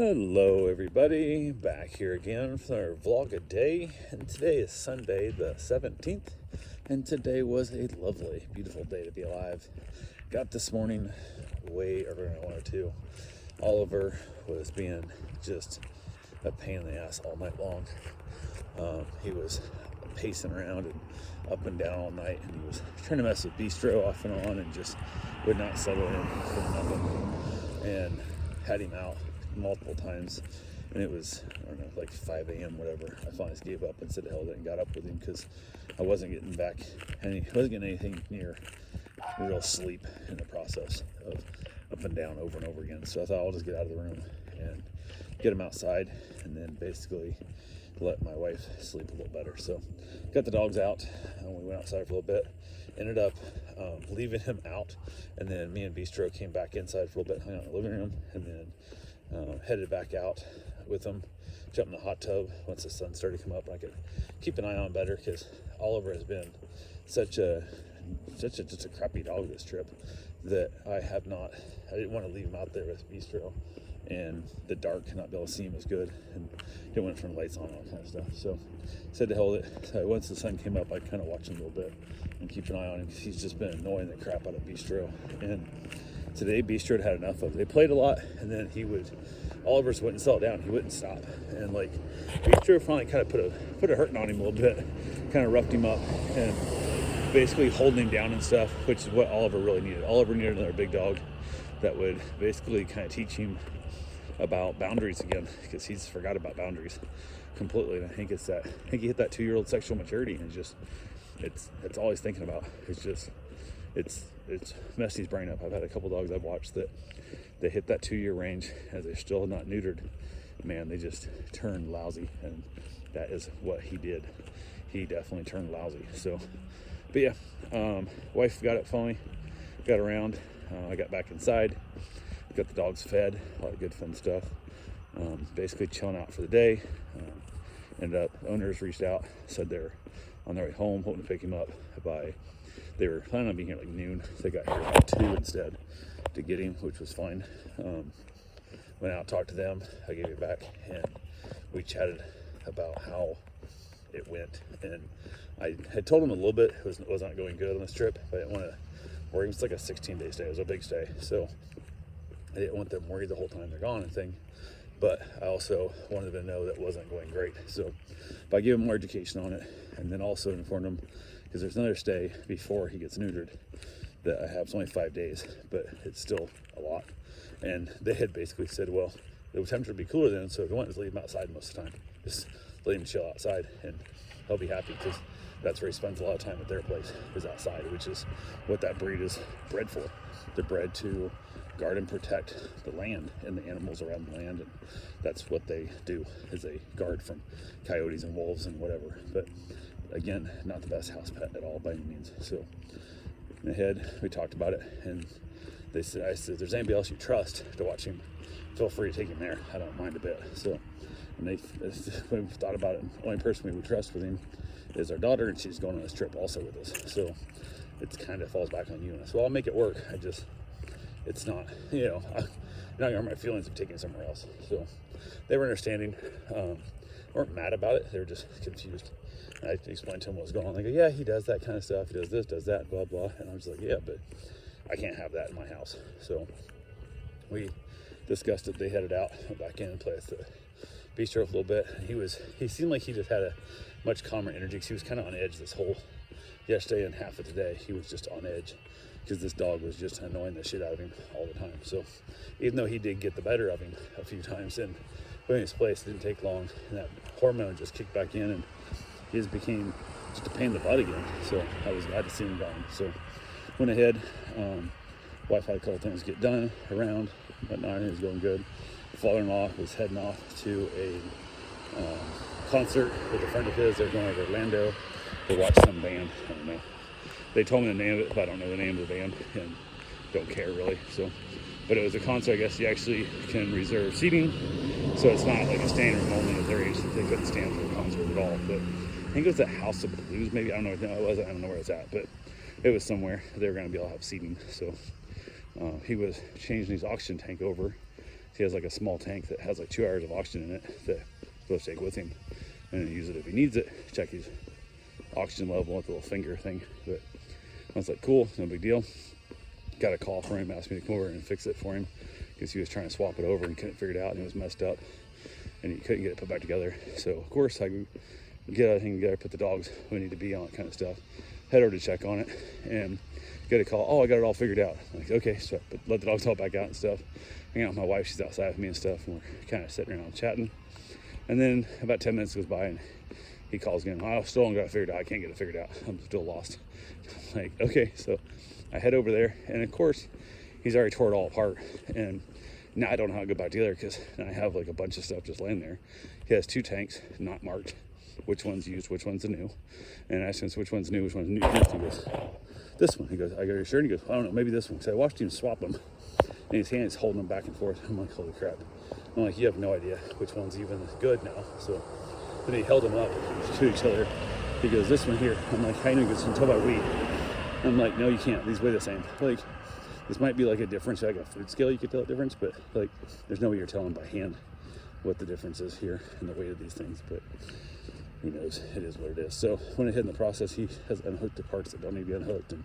Hello everybody, back here again for our vlog a day, and today is Sunday the 17th, and today was a lovely, beautiful day to be alive. Got this morning way earlier than I wanted to. Oliver was being just a pain in the ass all night long. He was pacing around and up and down all night, and he was trying to mess with Bistro off and on and just would not settle in for nothing, and had him out multiple times, and it was, I don't know, like 5 a.m. whatever. I finally just gave up and said hell, and got up with him because I wasn't getting back, and he wasn't getting anything near real sleep in the process of up and down over and over again. So I thought I'll just get out of the room and get him outside, and then basically let my wife sleep a little better. So got the dogs out, and we went outside for a little bit. Ended up leaving him out, and then me and Bistro came back inside for a little bit, hung out in the living room, and then headed back out with him, jumped in the hot tub once the sun started to come up, and I could keep an eye on better because Oliver has been such a just a crappy dog this trip that I didn't want to leave him out there with Bistro and the dark and not be able to see him as good, and he went from lights on and all kind of stuff. So said to hold it. So once the sun came up, I kind of watched him a little bit and keep an eye on him because he's just been annoying the crap out of Bistro. And today Bistro had enough of it. They played a lot, and then Oliver's wouldn't settle down. He wouldn't stop, and like Bistro finally kind of put a hurting on him a little bit, kind of roughed him up, and basically holding him down and stuff, which is what Oliver really needed. Oliver needed another big dog that would basically kind of teach him about boundaries again, because he's forgot about boundaries completely. And I think he hit that 2-year-old sexual maturity, and it's all he's thinking about. It's messed his brain up. I've had a couple dogs I've watched that they hit that 2-year range as they're still not neutered. Man, they just turn lousy, and that is what he did. He definitely turned lousy. So, but yeah, wife got it finally, got around. I got back inside, got the dogs fed, a lot of good fun stuff. Basically chilling out for the day. Ended up, owners reached out, said they're on their way home, hoping to pick him up they were planning on being here like noon. They got here at 2 instead to get him, which was fine. Went out, talked to them, I gave it back, and we chatted about how it went. And I had told him a little bit, it was not going good on this trip, but I didn't want to worry. It was like a 16-day stay, it was a big stay, so I didn't want them worried the whole time they're gone and thing. But I also wanted them to know that it wasn't going great. So by giving more education on it, and then also informed them, because there's another stay before he gets neutered that I have. It's only 5 days, but it's still a lot. And they had basically said, well, the temperature would be cooler then, so if you want, just leave him outside most of the time. Just let him chill outside, and he'll be happy, because that's where he spends a lot of time at their place, is outside, which is what that breed is bred for. They're bred to guard and protect the land and the animals around the land, and that's what they do, is they guard from coyotes and wolves and whatever. But again, not the best house pet at all by any means. So ahead, we talked about it, and I said, if there's anybody else you trust to watch him, feel free to take him there. I don't mind a bit. So, and we've thought about it. The only person we would trust with him is our daughter, and she's going on this trip also with us. So it kind of falls back on you. And so I'll make it work. It's not, you're not gonna hurt my feelings of taking it somewhere else. So they were understanding. Weren't mad about it. They were just confused. And I explained to them what was going on. They go, yeah, he does that kind of stuff. He does this, does that, blah, blah. And I was like, yeah, but I can't have that in my house. So we discussed it. They headed out, went back in and played with the Bistro for a little bit. He seemed like he just had a much calmer energy, because he was kind of on edge this whole yesterday and half of today. He was just on edge because this dog was just annoying the shit out of him all the time. So even though he did get the better of him a few times and put in his place, it didn't take long, and that hormone just kicked back in, and he just became just a pain in the butt again. So I was glad to see him gone. So went ahead, wife had a couple things to get done around, whatnot. It was going good. Father-in-law was heading off to a concert with a friend of his. They're going over to Orlando to watch some band. I don't know. They told me the name of it, but I don't know the name of the band and don't care really. So, but it was a concert. I guess you actually can reserve seating, so it's not like a standing room only at their age. They couldn't stand for a concert at all. But I think it was the House of Blues, maybe. I don't know. No, it wasn't. I don't know where it's at, but it was somewhere they were going to be able to have seating. So he was changing his oxygen tank over He has like a small tank that has like 2 hours of oxygen in it that he's supposed to take with him, and then use it if he needs it. Check his oxygen level with the little finger thing. But I was like, cool, no big deal. Got a call from him, asked me to come over and fix it for him because he was trying to swap it over and couldn't figure it out, and it was messed up and he couldn't get it put back together. So of course I get everything together, put the dogs who need to be on it, kind of stuff, head over to check on it, and get a call. Oh, I got it all figured out. I'm like, okay, so but let the dogs all back out and stuff. Hang out with my wife, she's outside with me and stuff, and we're kind of sitting around chatting. And then about 10 minutes goes by and he calls again. I still don't got it figured out. I can't get it figured out. I'm still lost. I'm like, okay, so I head over there, and of course he's already tore it all apart, and now I don't know how to go back together because I have like a bunch of stuff just laying there. He has 2 tanks not marked, which one's used, which one's new. And I asked him which one's new, which one's new. He goes, this one. He goes, I go, you sure? And he goes, I don't know, maybe this one. Because I watched him swap them, and his hand is holding them back and forth. I'm like, holy crap. I'm like, you have no idea which one's even good now. So then he held them up to each other. He goes, this one here. I'm like, I know. He goes, you can tell by weight. I'm like, no, you can't. These weigh the same. Like, this might be like a difference, like a food scale, you could tell a difference, but like, there's no way you're telling by hand what the difference is here in the weight of these things. But who knows? It is what it is. So when I hit in the process, he has unhooked the parts that don't need to be unhooked and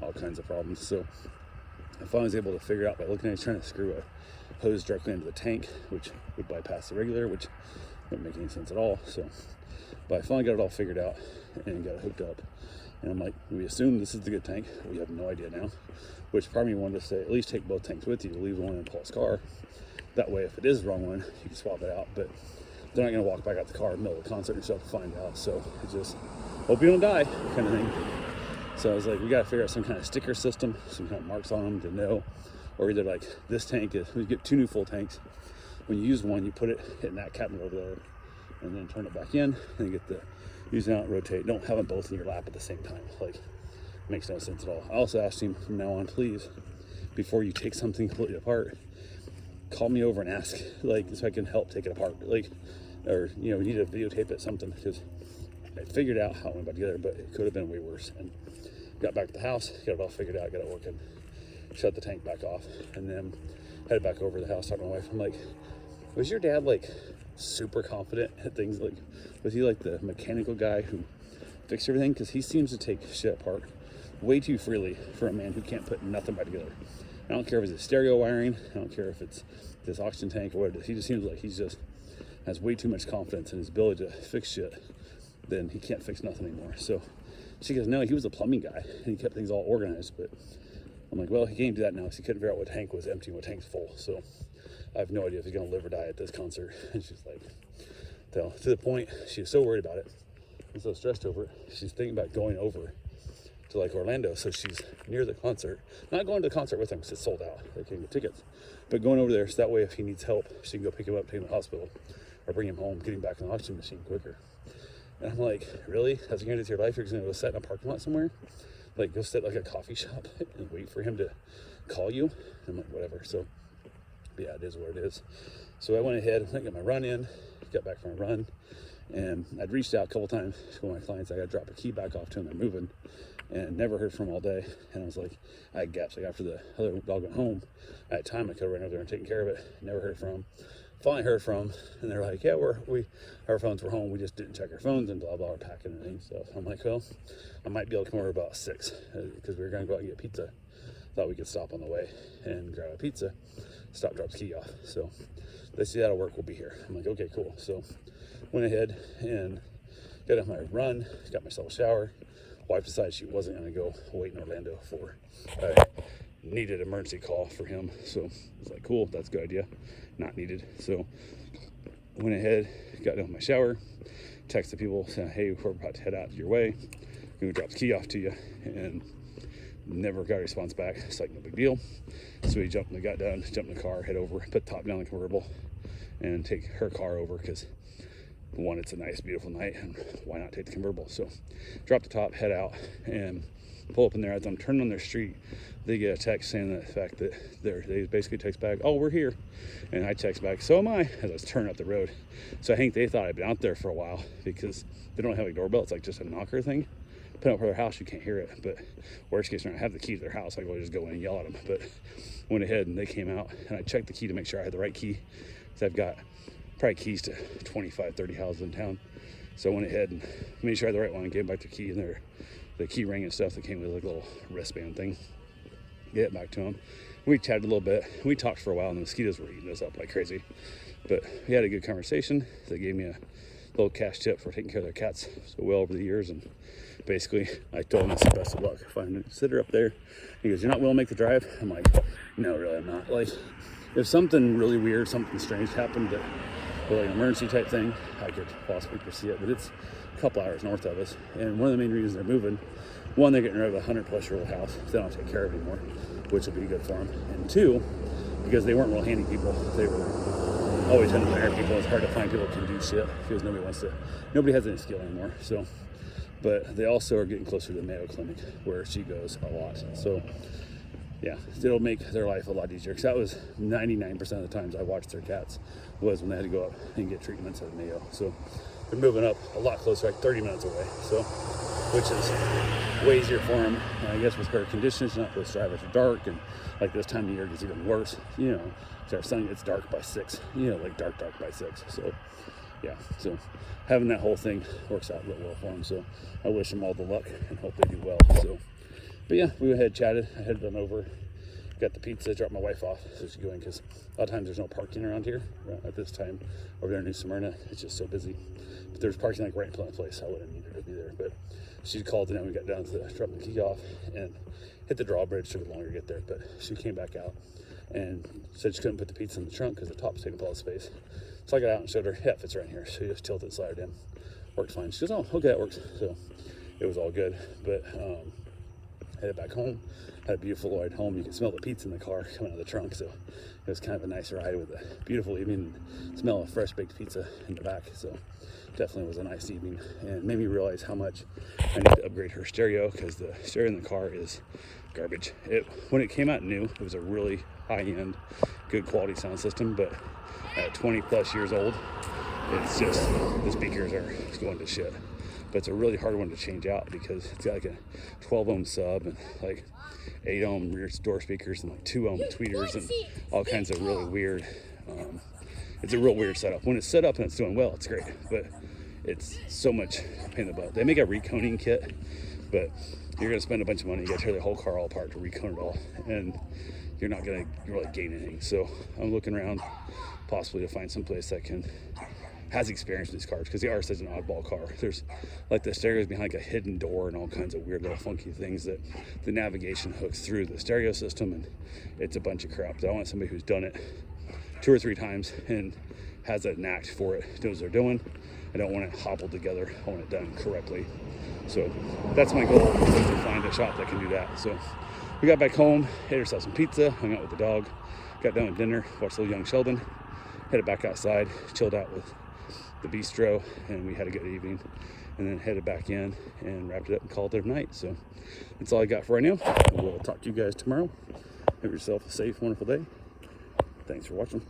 all kinds of problems. So I finally was able to figure out by looking at it, trying to screw a hose directly into the tank, which would bypass the regulator, which wouldn't make any sense at all. So, but I finally got it all figured out and got it hooked up. And I'm like, we assume this is the good tank. We have no idea now. Which part of me wanted to say, at least take both tanks with you, leave one in Paul's car. That way, if it is the wrong one, you can swap it out. But they're not going to walk back out the car in the middle of the concert and stuff to find out. So it just, hope you don't die, kind of thing. So I was like, we got to figure out some kind of sticker system, some kind of marks on them to know. Or either like this tank is, we get 2 new full tanks. When you use one, you put it in that cabinet over there and then turn it back in and get the, use it out, rotate. Don't have them both in your lap at the same time. Like, makes no sense at all. I also asked him from now on, please, before you take something completely apart, call me over and ask, like, so I can help take it apart. Like, or, you know, we need to videotape it, something, because I figured out how it went back together, but it could have been way worse. And got back to the house, got it all figured out, got it working, shut the tank back off, and then headed back over to the house, talking to my wife. I'm like, was your dad like super confident at things? Like, was he like the mechanical guy who fixed everything? Because he seems to take shit apart way too freely for a man who can't put nothing back together. I don't care if it's a stereo wiring, I don't care if it's this oxygen tank or what it is. He just seems like he's just has way too much confidence in his ability to fix shit, then he can't fix nothing anymore. So she goes, no, he was a plumbing guy and he kept things all organized. But I'm like, well, he can't do that now because he couldn't figure out what tank was empty and what tank's full. So I have no idea if he's gonna live or die at this concert. And she's like, to the point, she was so worried about it and so stressed over it, she's thinking about going over to like Orlando, so she's near the concert, not going to the concert with him because it's sold out, they can't get tickets, but going over there so that way if he needs help, she can go pick him up, take him to the hospital, or bring him home, get him back in the oxygen machine quicker. And I'm like, really? That's going to do your life? You're going to go sit in a parking lot somewhere? Like, go sit like a coffee shop and wait for him to call you? I'm like, whatever. So, yeah, it is what it is. So I went ahead, I got my run in, got back from my run, and I'd reached out a couple times to one of my clients. I got to drop a key back off to him, they're moving, and never heard from him all day. And I was like, I had gaps. Like after the other dog went home, I had time. I could have ran over there and taken care of it. Never heard from him. Finally heard from him, and they're like, yeah, our phones were home. We just didn't check our phones and blah, blah, we're packing and things. So I'm like, well, I might be able to come over about 6 because we were going to go out and get pizza. Thought we could stop on the way and grab a pizza, stop, drop the key off. So they see that'll work, we'll be here. I'm like, okay, cool. So went ahead and got on my run, got myself a shower. Wife decided she wasn't going to go wait in Orlando for a needed emergency call for him. So I was like, cool, that's a good idea. Not needed. So went ahead, got in my shower, texted people saying, hey, we're about to head out your way. Going to drop the key off to you. And never got a response back. It's like, no big deal. So we jumped in the car, head over, put the top down the convertible, and take her car over because one, it's a nice, beautiful night, and why not take the convertible? So drop the top, head out, and pull up in there. As I'm turning on their street, they get a text saying the fact that they basically text back, oh, we're here. And I text back, so am I, as I was turning up the road. So I think they thought I'd been out there for a while because they don't have a doorbell. It's like just a knocker thing. put up for their house, you can't hear it. But worst case scenario, I have the key to their house. I go just go in and yell at them. But I went ahead and they came out, and I checked the key to make sure I had the right key. So I've got probably keys to 25, 30 houses in town. So I went ahead and made sure I had the right one and gave them back their key and the key ring and stuff that came with like a little wristband thing. Get it back to them. We chatted a little bit. We talked for a while, and the mosquitoes were eating us up like crazy. But we had a good conversation. They gave me a little cash tip for taking care of their cats so well over the years. And basically, I told them it's the best of luck finding a sitter up there. He goes, "You're not willing to make the drive?" I'm like, "No, really, I'm not." Like, if something really weird, something strange happened, that like an emergency type thing, I could possibly foresee it. But it's a couple hours north of us, and one of the main reasons they're moving, one, they're getting rid of a 100-plus-year-old house they don't take care of anymore, which will be good for them. And two, because they weren't real handy people, they were always trying to hire people. It's hard to find people who can do shit because nobody has any skill anymore. So, but they also are getting closer to the Mayo Clinic where she goes a lot. So yeah, it'll make their life a lot easier, because that was 99% of the times I watched their cats was when they had to go up and get treatments at Mayo. So they're moving up a lot closer, like 30 minutes away. So, which is way easier for them. And I guess with her conditions, she's not supposed to drive after dark, and like this time of year gets even worse, you know, because our sun gets dark by 6, you know, like dark by 6. So yeah, so having that whole thing works out real well for them. So I wish them all the luck and hope they do well. So, but yeah, we went ahead, chatted. I headed on over, got the pizza, dropped my wife off so she could go in, because a lot of times there's no parking around here at this time over there in New Smyrna. It's just so busy. But there's parking like right in front of the place. I wouldn't need her to be there. But she called, and then we got down to drop the key off and hit the drawbridge. Took longer to get there, but she came back out and said she couldn't put the pizza in the trunk because the top's taking up all the space. So I got out and showed her, yeah, it fits right in here. So she just tilted the slider in. Worked fine. She goes, "Oh, okay, that works." So it was all good. But headed back home. Had a beautiful ride home. You can smell the pizza in the car coming out of the trunk. So it was kind of a nice ride with a beautiful evening. Smell of fresh baked pizza in the back. So definitely was a nice evening, and made me realize how much I need to upgrade her stereo, because the stereo in the car is garbage. When it came out new, it was a really high-end, good quality sound system, but at 20 plus years old, it's just, the speakers are going to shit. But it's a really hard one to change out, because it's got like a 12 ohm sub and like 8 ohm rear door speakers and like 2 ohm tweeters and all kinds of really weird, it's a real weird setup. When it's set up and it's doing well, it's great, but it's so much pain in the butt. They make a reconing kit, but you're gonna spend a bunch of money. You gotta tear the whole car all apart to recone it all, and you're not gonna really gain anything. So I'm looking around possibly to find some place that has experience with these cars, because the RS is an oddball car. There's like the stereo's behind like a hidden door and all kinds of weird little funky things that the navigation hooks through the stereo system, and it's a bunch of crap. So I want somebody who's done it 2 or 3 times and has a knack for it, knows what they're doing. I don't want it hobbled together. I want it done correctly. So that's my goal, is to find a shop that can do that. So we got back home, had ourselves some pizza, hung out with the dog, got done with dinner, watched little young Sheldon, headed back outside, chilled out with the bistro, and we had a good evening, and then headed back in and wrapped it up and called it a night. So that's all I got for right now. We'll talk to you guys tomorrow. Have yourself a safe, wonderful day. Thanks for watching.